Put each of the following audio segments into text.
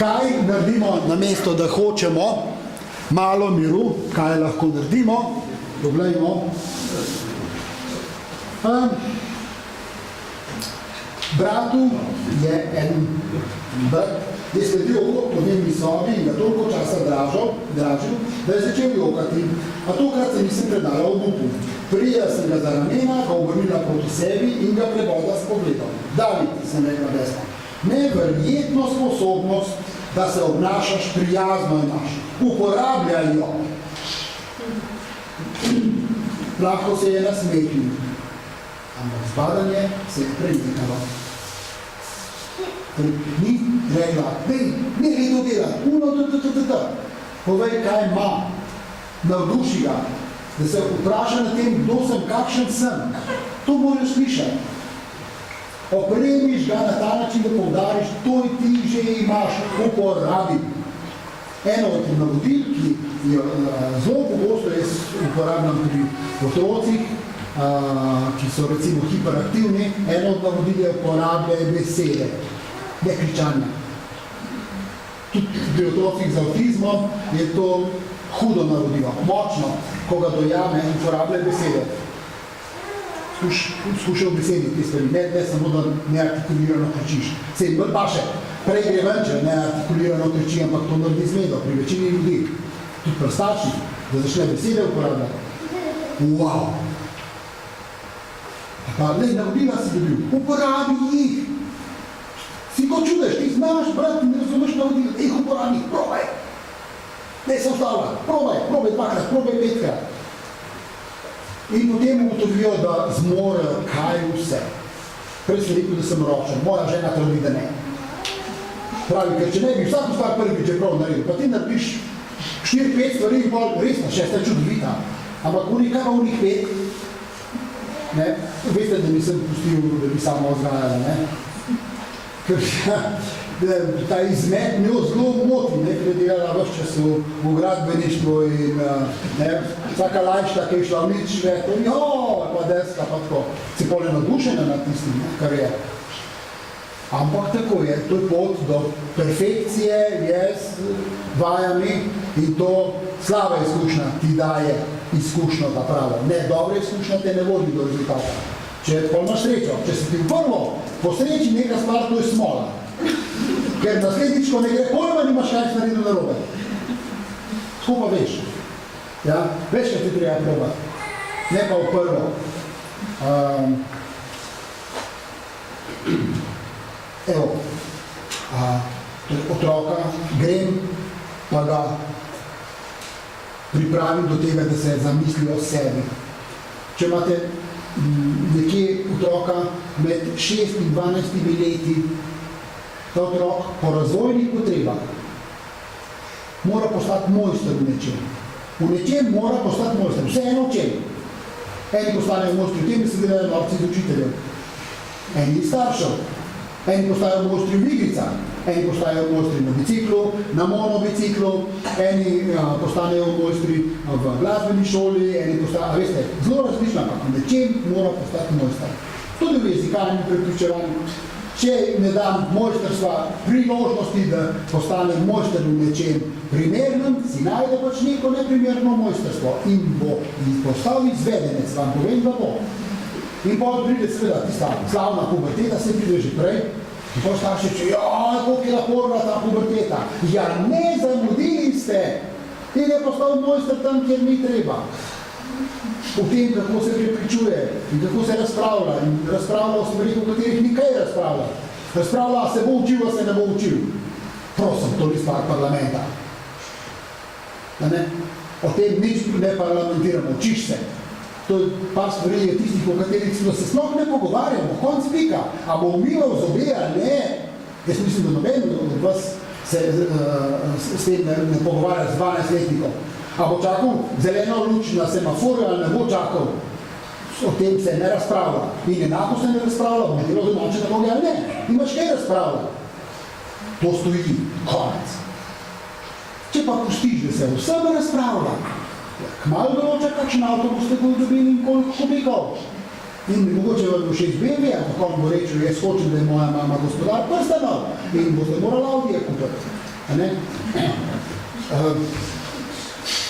kaj naredimo namesto, da hočemo malo miru, kaj lahko naredimo, poglejmo. Bratu je en brat, je sledil po njemi sobi in ga toliko časa dražil, da je začel jokati, a tokrat se nisem predala obupu. Prijela sem ga za ramena, ga obrnila proti sebi in ga preboda s pogledom. David, sem rekla desno, neverjetno sposobnost, da se obnašaš prijazno imaš. Uporabljaj jo. Lahko se je nasmehnil, ampak zbadanje se je prenehalo. Ni rekla, ne to dela, povej, kaj ima, navduši ga, da se vpraša na tem, kdo sem, kakšen sem. To moraš slišati. Opremiš ga na ta način, da povdariš, to ti že imaš, uporabi. Eno od navodil, ki je zelo pogosto, jaz uporabljam pri otrocih, ki so recimo hiperaktivni, eno od navodil je uporabljaj besede, ne kričanja. Tudi pri otrocih z avtizmom je to hudo navodilo, močno, ko ga dojame in uporabljaj besede. Skušaj v besedi te stvari, ne samo, da neartikulirano kričiš. Sej, pa še, prej gre ven, če neartikulirano kriči, ampak to naredi zmedo pri večini ljudi, tudi pri starših, da začne besede uporabljati. Wow! Pa, ne, navodila si dobil, uporabi jih! Si ko čudeš, ti znaš, brat, ne razumeš navodila, uporabi jih, probaj! Ne se ustavlja, probaj dvakrat, probaj petkrat. In potem ugotovijo, da zmorejo kaj vse. Prej sem rekel, da sem ročen, moja žena trdi, da ne. Pravi, ker če ne bi vsako stvar prvi, če prav naredil, pa ti narediš 4-5 stvari in bolj resno, 6 je čudovita. Ampak kaj pa unih 5? Ne? Veste, da nisem pustil, da bi samo ozgajala, ne? Ker ta izmet njo zelo moti, ne, ker je delala vse čas v gradbeništvu in vsaka lajšta, ki je šla v nič, pa deska, pa tako. Si pole nadušena nad tistim, kar je. Ampak tako je, to je pot do perfekcije, je s vajami in to slaba izkušnja ti daje izkušnjo ta pravo. Ne, dobra izkušnja te ne vodi do rezultata. Če imaš srečo, če si ti prvo po sreči neka stvar, to je smola. Ker naslednjič, ko ne gre pojma, nimaš kaj naredil narobe. Tako pa veš. Ja? Veš, kaj ti treba probati. Ne pa v prvo. Evo, otroka, grem, pa ga pripravim do tega, da se zamisli o sebi. Če imate nekje otroka med 6 in 12 leti, ta otrok po razvojnih potrebah mora postati mojster v nečem. V nečem mora postati mojster, vseeno v čem. Eni postanejo mojstri v tem, da se delajo norci z učiteljev. Eni staršev. Eni postajajo mojstri v igricah. Eni postajajo mojstri na biciklu, na monobiciklu, eni postanejo mojstri v glasbeni šoli, eni postajajo, veste, zelo različno, ampak v nečem mora postati mojster. Tudi v jezikalnem prepričevanju. Če ne dam mojsterstva priložnosti, da postane mojster v nečem primernem, si najde pač neko neprimerno mojsterstvo in bo postal izvedenec, vam povem, da bo. In pa pride seveda tista slavna puberteta, se pride že prej, in pa starši če, koliko je naporna ta puberteta. Ja, ne zamudili ste in je postal mojster tam, kjer ni treba. O tem, kako se prepričuje in kako se razpravlja. In razpravlja o stvarih, o katerih ni kaj razpravlja. Razpravlja, se bo učil, a se ne bo učil. Prosim, to ni stvar parlamenta. O tem nič ne parlamentiramo, učiš se. To je par stvari je tistih, o katerih se sploh ne pogovarjamo, konc pika. A bo umival zobe, ali ne? Jaz mislim, da noben od vas se s tem ne pogovarja z 12-letnikom. A bo čakal zeleno luč na semaforju ali ne bo čakal, o tem se ne razpravlja. In enako se ne razpravlja, bo delo domače na boge ali ne. Imaš kaj razpravlja. To stoji, konec. Če pa pustiš, da se vsem razpravlja, kmalu določa, kakšen avtobus ste dobili in koliko kubikov. In mogoče vam bo 6 BMW, ampak on bo rečel, jaz hočem, da je moja mama gospodar prstanov in boste morali Audije kupiti. A ne?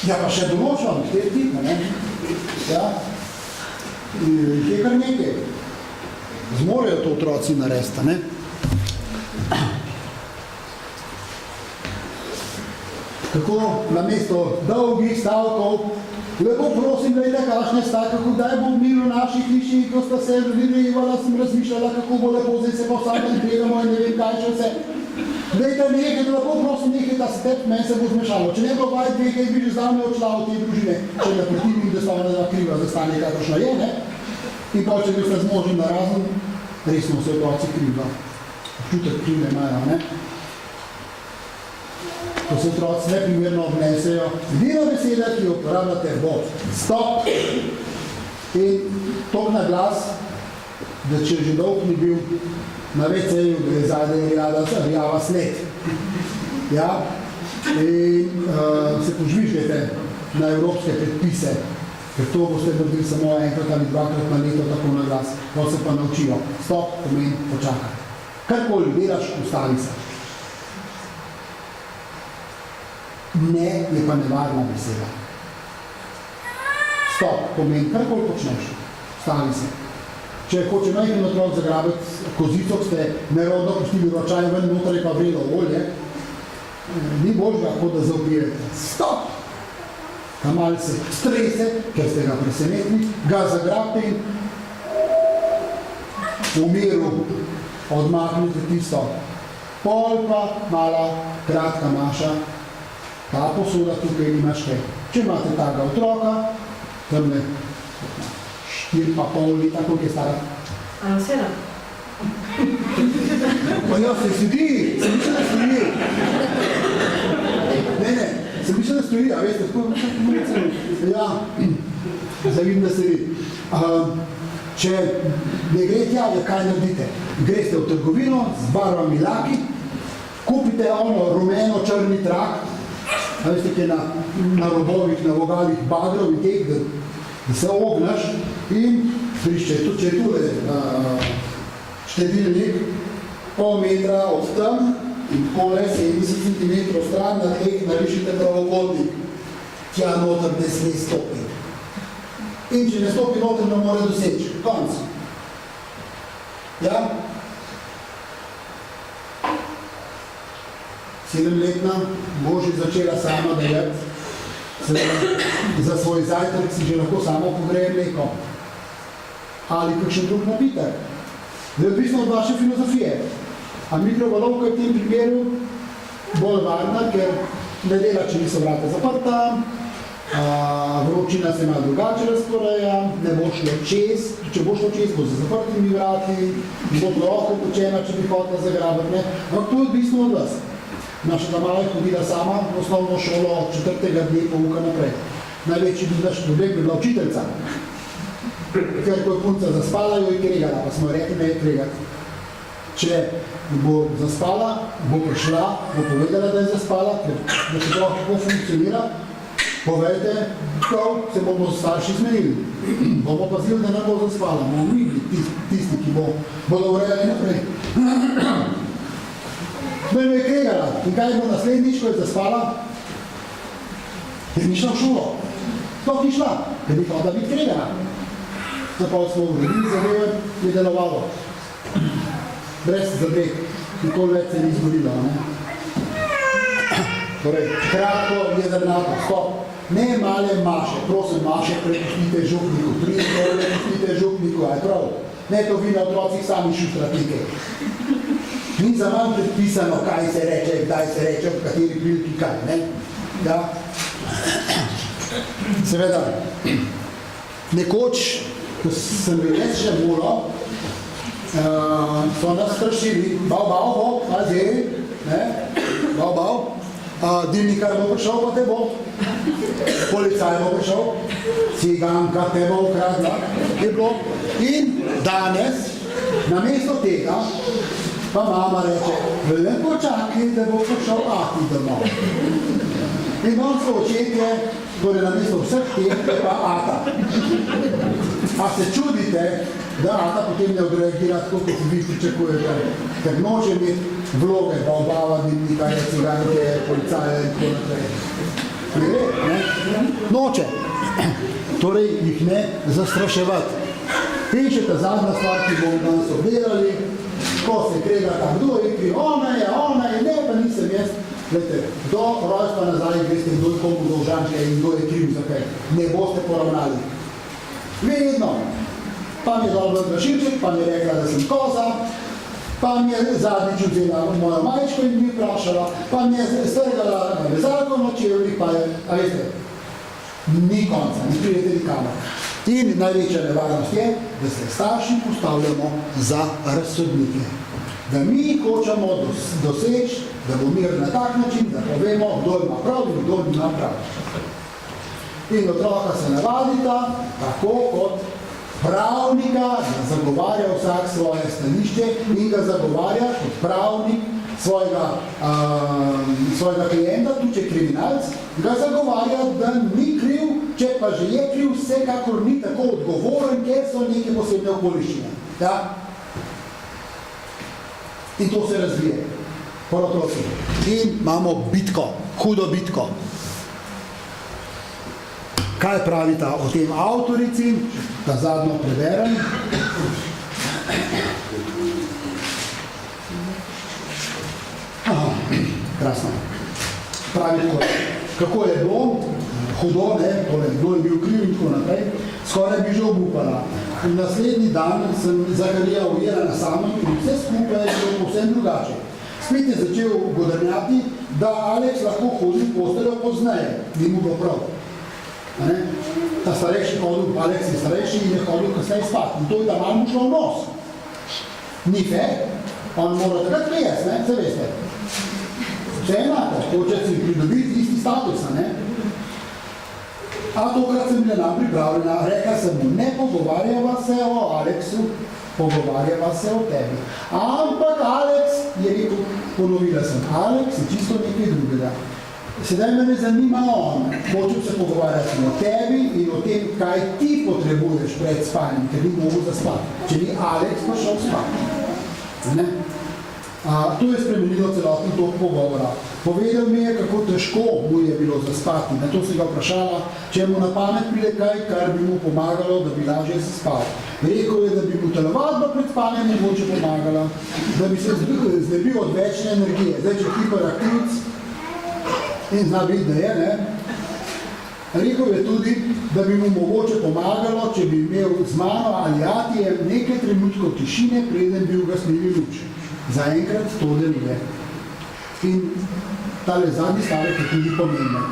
Ja, pa še določam, te tipe, ne? Ja? Je kar nekaj. Zmorejo to otroci narediti, ne? Kako namesto dolgih stavkov, lepo prosim, glede kakšne stavke, kdaj bo mir v naši hiši, ko sta se videla, sem razmišljala, kako bo lepo, zdaj se pa vsak dan gledamo in ne vem kaj še vse. Glejte, nekaj, lepo prosim, nekaj, da se tebi meni se bo zmešalo. Če ne bo vaj dveh, jaz bi že zdavne odšla v te družine, če ne pretim in da sta ona kriva, da stane kakršna je, ne? In pa, če bi se zmožili na razen, resno vse otroci kriva. Občutek krive imajo, ne? Ko se otroci neprimerno obnesejo, edina beseda, ki jo uporabljate, bo stop. In tok na glas, da če že dolg ni bil na WC-ju, gre zadaj rjava sled. Ja? In se požvižljate na evropske predpise, ker to boste naredili samo enkrat ali dvakrat na leto tako na glas. To se pa naučijo. Stop pomeni počakaj. Karkoli delaš, ustavi se. Ne je pa nevarna beseda. Stop pomeni karkoli počneš. Ustavi se. Če hoče majhen otrok zagrabiti kozico, ste nerodno pustili ročaj ven, noter je pa vredo olje, ni božga, kot da zaupijete. Stop! Kamal se strese, ker ste ga presenetili, ga zagrabite in v miru odmahnite tisto. Pol pa mala, kratka maša, ta posoda tukaj nimaš kaj. Če imate takega otroka, tamle 4,5 leta, koliko je stara? 7. Pa ja, se sedi, sem mišljala, da stoji. Ne, sem mišljala, da stoji, a veste, tako, ja, zdaj vidim, da sedi. Če ne gre tja, kaj naredite? Greste v trgovino z barvami laki, kupite ono rumeno-črni trak, a veste, ki je na robovih, na vogalih bagrov in teh, da se ognaš in če je tule štedilnik pol metra od tam in takole 70 cm stran na tleh narišite pravokotnik. Tja noter ne sme stopiti. In če ne stopi noter, ne more doseči. Konc. Ja? 7-letna Boži začela sama dajati. Za svoj zajtrk si že lahko samo pogreje mleko. Ali kakšen drug napitek. Je odvisno od vaše filozofije. A mikrovalovka v tem primeru bolj varna, ker ne dela, če niso vrata zaprta, vročina se malo drugače razporeja, ne bo šlo čez, če bo šlo čez, bo za zaprtimi vrati, bo lahko počena, če bi hotela zagrabiti, ne. Ampak to je odvisno od vas. Naša mama je hodila sama v osnovno šolo od 4. dne pouka naprej. Največji naš problem je bila učiteljca. Ker ko je punca zaspala, jo je kregala, pa smo rekli, ne je kregati. Če bo zaspala, bo prišla, bo povedala, da je zaspala, ker da se to lahko funkcionira, povejte, ko se bomo starši zmenili. Bomo pazili, da ne bo zaspala, bomo mi tisti, ki bodo urejali naprej. No in je kregala. In kaj bo naslednjič, ko je zaspala? Ker ni šla v šolo. Sploh ni šla, ker bi hodila biti kregala. Zapol smo uredili zadeve, je delovalo. Brez zadeh, nikoli več se ni zgodilo. Torej, kratko, jedrnato, stop. Ne male maše, prosim, maše prepustite župniku, prepustite župniku, aj prav. Ne to vi na otrocih sami šustratike. Ni za vam predpisano, kaj se reče, kdaj se reče, v kateri priliki kaj, ne? Ja. Seveda, nekoč, ko sem bil več še bulo, so nas strašili, bau, zdaj, ne? Bau, dimnikar bo prišel, pa te bo, policaj bo prišel, ciganka te bo ukradla, je bilo. In danes, namesto tega, pa mama reče, lepo čakaj, da bo prišel ati domov. In on so očetje, torej namesto vseh teh, pa ata. A se čudite, da Ata potem ne odreagira tako, kot vi pričakujete, ker noče imeti vloge, pa obava dnevnika, ciganke, policaje in tako naprej. Noče. Torej jih ne zastraševati. In še ta zadnja stvar, ki bomo danes obdelali, ko se krega tam, kdo je kriv, ona je, ne, pa nisem jaz. Glejte, do rojstva nazaj greste, kdo je komu dolžanke in kdo je kriv za kaj. Ne boste poravnali. Vedno. Pa mi je dobro odvršilček, pa mi je rekla, da sem koza, pa mi je zadnjič vzela mojo majčko in mi vprašala, pa mi je strgala vezalko na čevlji, pa je, a veste, ni konca, ne pridete nikamor. In največja nevarnost je, da se starši postavljamo za razsodnike. Da mi hočemo doseči, da bo mir na tak način, da povemo, kdo ima prav in kdo ima prav. In otroka se navadita, tako kot pravnika, da zagovarja vsak svoje stališče in ga zagovarja kot pravnik svojega klienta, tudi če je kriminalc, ga zagovarja, da ni kriv, če pa že je kriv, vsekakor ni tako odgovoren, ker so neke posebne okoliščine. Ja? In to se razvije. Otroci. In imamo bitko, hudo bitko. Kaj pravita o tem avtorici? Da zadnjo preberem. Krasno. Pravi tako, kako je bilo, hudo, ne, torej, kdo je bil kriv in tako naprej, skoraj bi že obupala. In naslednji dan sem Zaharija ujela na samem in vse skupaj je bilo povsem drugače. Spet je začel godrnjati, da Aleks lahko hodi v posteljo pozneje, ni mu bilo prav. Ta starejši hodil, Aleks je starejši in je hodil kasneje spati. In to je da malo mu šlo v nos. Ni fair, on mora takrat prijest, ne, se veste. Vse enako, hoče si pridobiti isti status, ne? A tokrat sem bila nam pripravljena, rekla sem mu, ne pogovarjava se o Aleksu, pogovarjava se o tebi. Ampak Aleks, je rekel, ponovila sem, Aleks je čisto nekaj drugega. Sedaj me ne zanima on, hočem se pogovarjati o tebi in o tem, kaj ti potrebuješ pred spanjem, ker ni mogel zaspati. Če ni Aleks pa šel spati. Ne? To je spremenilo celotni tok pogovora. Povedal mi je, kako težko mu je bilo zaspati. Na to se ga vprašala, če mu na pamet pride kaj, kar bi mu pomagalo, da bi lažje zaspal. Rekel je, da bi mu telovadba pred spanjem mogoče pomagala, da bi se znebil od večne energije. Zdaj, če hiperaktivc in zna biti, da je, ne? Rekel je tudi, da bi mu mogoče pomagalo, če bi imel z mano ali Atijem nekaj trenutkov tišine, preden bi ugasnili luč. Zaenkrat to deluje. In tale zadnji stavek je tudi pomemben.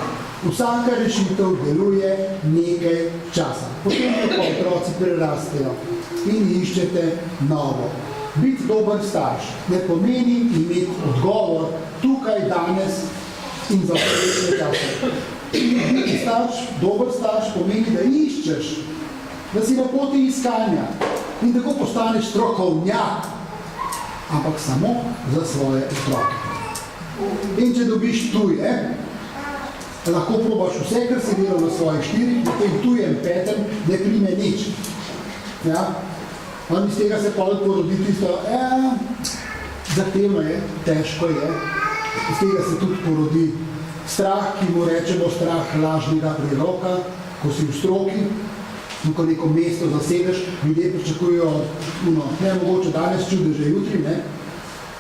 Vsaka rešitev deluje nekaj časa. Potem pa otroci prerastejo in iščete novo. Biti dober starš ne pomeni imeti odgovor tukaj, danes in za vse čase. Biti starš, dober starš pomeni, da iščeš, da si na poti iskanja in tako postaneš strokovnjak, ampak samo za svoje otroke. In če dobiš tuje, lahko probaš vse, kar si delal na svojih 4, na tem tujem 5 ne prime nič. Ja? In iz tega se porodi tisto, zahtevno je, težko je, iz tega se tudi porodi strah, ki mu rečemo strah lažnega preroka, ko si v stroki, in ko neko mesto zasedeš, ljudje pričakujejo, ne mogoče danes čudeže jutri, ne?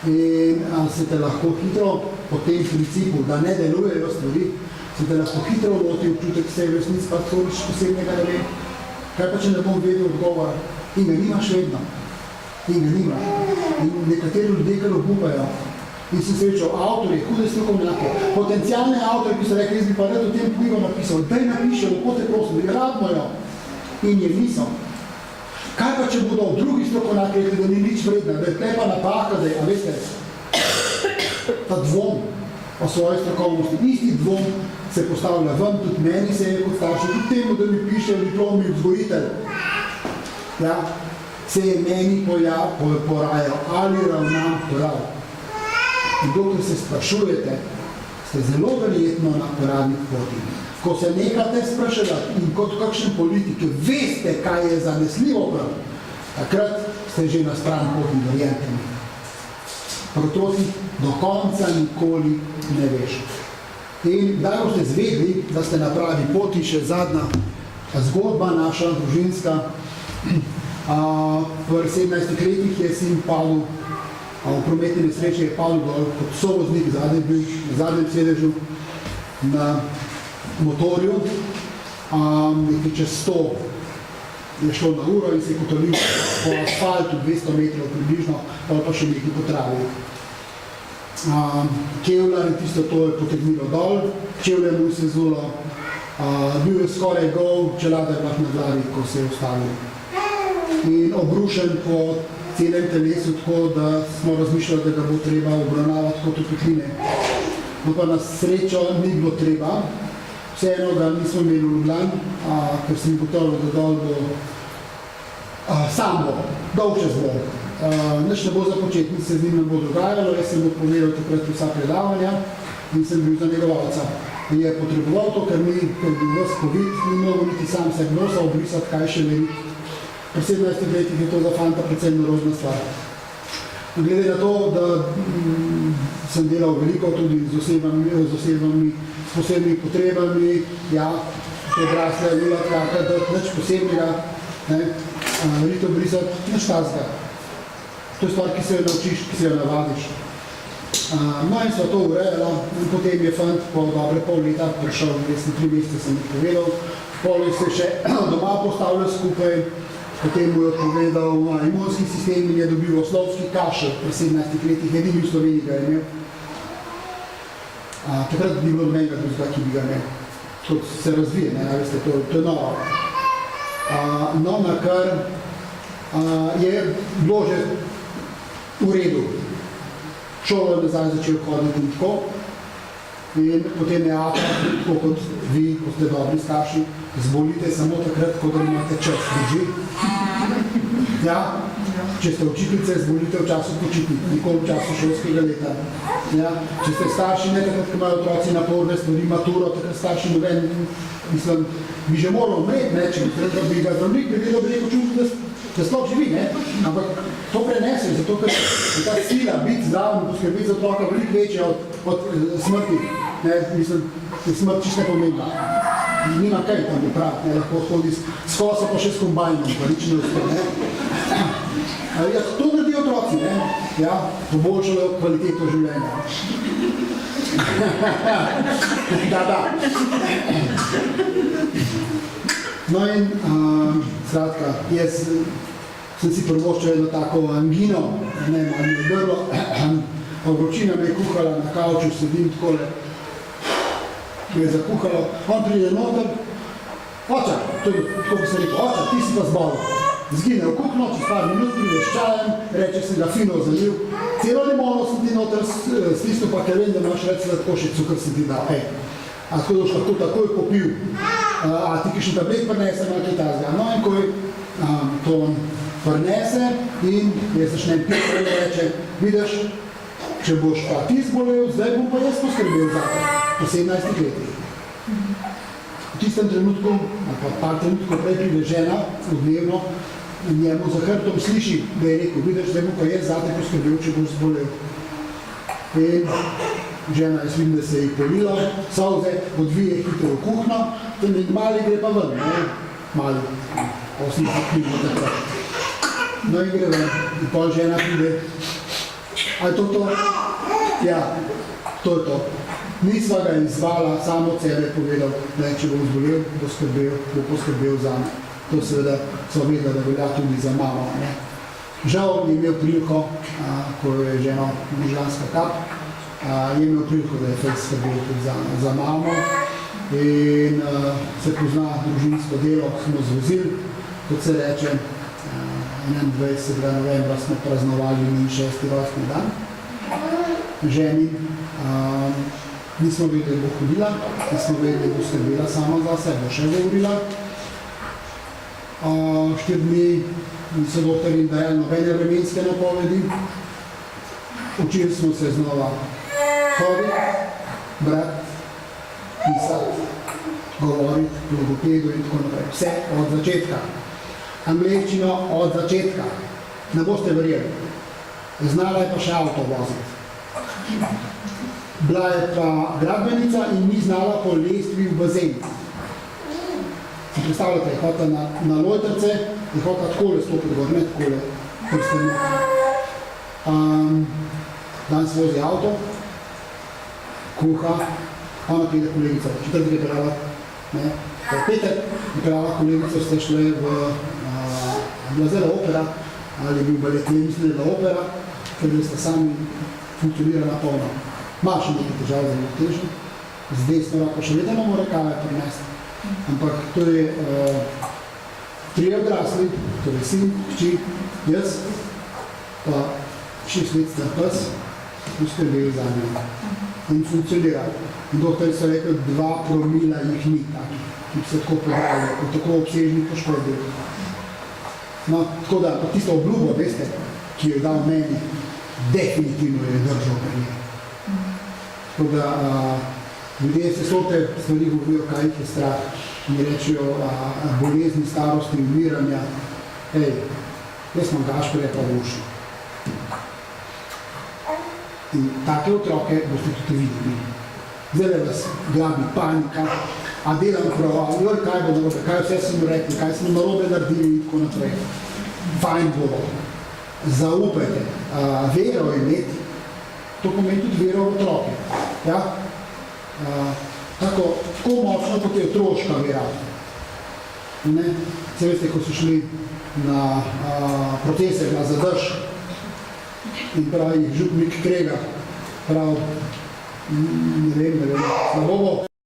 In se te lahko hitro po tem principu, da ne delujejo stvari, se te lahko hitro loti občutek vse resnic, pa to nič posebnega ne vem. Kaj pa, če ne bom vedel odgovora? In ga nimaš vedno. In ga nimaš. In nekateri ljudje kar obupajo. In sem srečal avtorje, hude strokovnjake, potencialne avtorje, ki so rekli, jaz bi pa rad o tem knjigo napisal, daj napiše, lepo te prosim, radno jo. In je niso. Kaj pa, če bodo drugi strokovnjaki rekli, da ni nič vredna, da je klepa napaka, da je, a veste, ta dvom o svoji strokovnosti, isti dvom se postavlja ven, tudi meni se je kot starši, tudi temu, da mi piše diplomi vzgojitelj. Ja, se je meni porajal, ali ravnam prav. In dokler se sprašujete, ste zelo verjetno na pravi poti. Ko se nekate spraševati in kot kakšen politik veste, kaj je zanesljivo prav, Takrat ste že na stran poti, verjemite mi. Proti do konca nikoli ne veš. In kdaj boste zvedli, da ste na pravi poti, še zadnja zgodba naša, družinska. V 17 letih je sin padel, v prometni nesreči je padel dol kot sovoznik, bil na zadnjem sedežu na motorju, nekaj čez 100 je šlo na uro in se je kotalil po asfaltu 200 metrov približno, pa še nekaj potravil. Kevlar in tisto to je potegnilo dol, čevlje mu se zulo, bil je skoraj gol, čelada je na glavi, ko se je ustavil. In obrušen po celem telesu, tako da smo razmišljali, da ga bo treba obravnavati kot opekline. No pa na srečo ni bilo treba, vseeno ga nismo imeli v Ljubljani, ker sem gotovil, da dol bo sam bo, dolg čez bo. Nič ne bo za počet, nič se z njim ne bo dogajalo, jaz sem mu povedal takrat vsa predavanja in sem bil za njegovalca. In je potreboval to, ker mi, ker bi vas COVID, ni mogel niti sam se nosa obrisati, kaj še meriti. Pri 17 letih je to za fanta predvsem narozna stvar. Glede na to, da sem delal veliko tudi z osebami s posebnimi potrebami, ja, odrasle je bila taka, da nič posebnega, verito brisati, nič tazga. To je stvar, ki se jo naučiš, ki se jo navadiš. No in so to urejala in potem je fant po dobre pol leta prišel, 3 mesece sem jih povedal, pol se še doma postavljal skupaj, potem mu je odpovedal imunski sistem in je dobil oslovski kašelj pri 17 letih, edini v Sloveniji ga je imel. Takrat ni bilo nobenega drugega, ki bi ga imel. To se razvije, veste, to je novo. No, na kar je bilo že v redu. Šolo je nazaj začel hoditi in tako. In potem je ata, tako kot vi, ko ste dobri starši, zbolite samo takrat, ko imate čas, drži. Ja? Če ste učiteljice, zbolite v času počitnic, nikoli v času šolskega leta. Ja? Če ste starši, ne takrat, ko imajo otroci naporne stvari, maturo, takrat starši noben, mislim, bi že moral umreti, če bi ga zdravnik pregledal, bi rekel čutil, da sploh živi, ne? Ampak to prenesel, zato ker je ta sila biti zdrav in poskrbeti za otroka veliko večja od smrti. Mislim, da je smrt čisto nepomembna. Nima kaj tam upraviti, lahko hodi s koso pa še s kombajnom, pa nič ne uspe, ne? Ja, to naredi otroci, ne? Ja, poboljšajo kvaliteto življenja. Da. No in, skratka, jaz sem si prvoščil eno tako angino, ne, ali je grlo, pa vročina me je kuhala na kavču, sedim takole, me je zakuhalo, on pride noter, oča, tako bi se rekel, oča, ti si pa zbolil. Zgine v kuhno, čez par minut pride s čajem, reče, sem ga fino zalil, celo limono sem ti noter stisnil, pa ker vem, da imaš reč sladko še cukr sem ti dal, a tako doš lahko takoj popil, a ti ki še tablet prinesem, ali kaj tazga. No in ko to on prinese in jaz začnem piti in reče, vidiš, če boš pa ti zbolel, zdaj bom pa jaz poskrbel za te, po 17 letih. V tistem trenutku, ali pa par trenutkov prej pride žena, odmevno, in njemu za hrbtom sliši, da je rekel, vidiš, zdaj bom pa jaz za te poskrbel, če boš zbolel. In žena, jaz vidim, da se je polila, solze, odvije hitro v kuhno, in mali gre pa ven, ne? Mali, 8 knjigo takrat. No in gre ven, in pol žena pride, a je to? Ja, to je to. Nisva ga izvala, samo od sebe povedal, da če bo zbolel, bo poskrbel za me. To seveda so vedela, da velja tudi za mamo. Ne? Žal je imel priliko, ko je žena možganska kap, je imel priliko, da je fajn skrbel tudi za mamo in se pozna družinsko delo, smo zvozili, kot se reče, 21. novembra smo praznovali njen 6. rojstni dan ženi. Nismo vedeli, da bo hodila, nismo vedeli, da bo skrbela sama za se, bo še govorila. 4 dni so doktori dajali nobene vremenske napovedi. Učili smo se znova hoditi, brati, pisati, govoriti, logopedu in tako naprej. Vse od začetka. angleščino od začetka. Ne boste verjeli. Znala je pa še avto voziti. Bila je pa gradbenica in ni znala po lestvi v bazen. Si predstavljate, je hotela na lojtrce, je hotela takole stopiti gor, ne takole prsteno. Danes vozi avto, kuha, ona pride kolegica, četrtek je pelala, Peter je pelala kolegico, ste šle bila zelo opera, ali je bil balet, ne mislim, da opera, ker sta sami funkcionirala polno. Ima še nekaj težav za težo, z desno roko še vedno mora kave prinesti, ampak to je 3 odrasli, torej sin, hči, jaz, pa 6 let star pes, uskrbeli za njo in funkcionira. In doktori so rekli, 2 promila jih ni takih, ki bi se tako podrali, tako obsežnih poškodil. No, tako da, pa tisto obljubo, veste, ki jo je dal meni, definitivno je držal pri njej. Tako da, ljudje se so te stvari govorijo, kaj jih je strah, in rečejo bolezni, starosti, umiranja. Ej, jaz imam Gašperja pa v uši. In take otroke boste tudi videli. Zdaj vas glabi panika, a delam prav, joj, kaj bo narobe, kaj vse smo rekli, kaj smo narobe naredili in tako naprej. Fajn bo. Zaupajte. Vero imeti, to pomeni tudi vero v otroke. Ja? Tako močno kot je otroška vera. Se veste, ko so šli na proteste, na zadrž, in pravi župnik Krega, pravi, ne vem, slabo bo,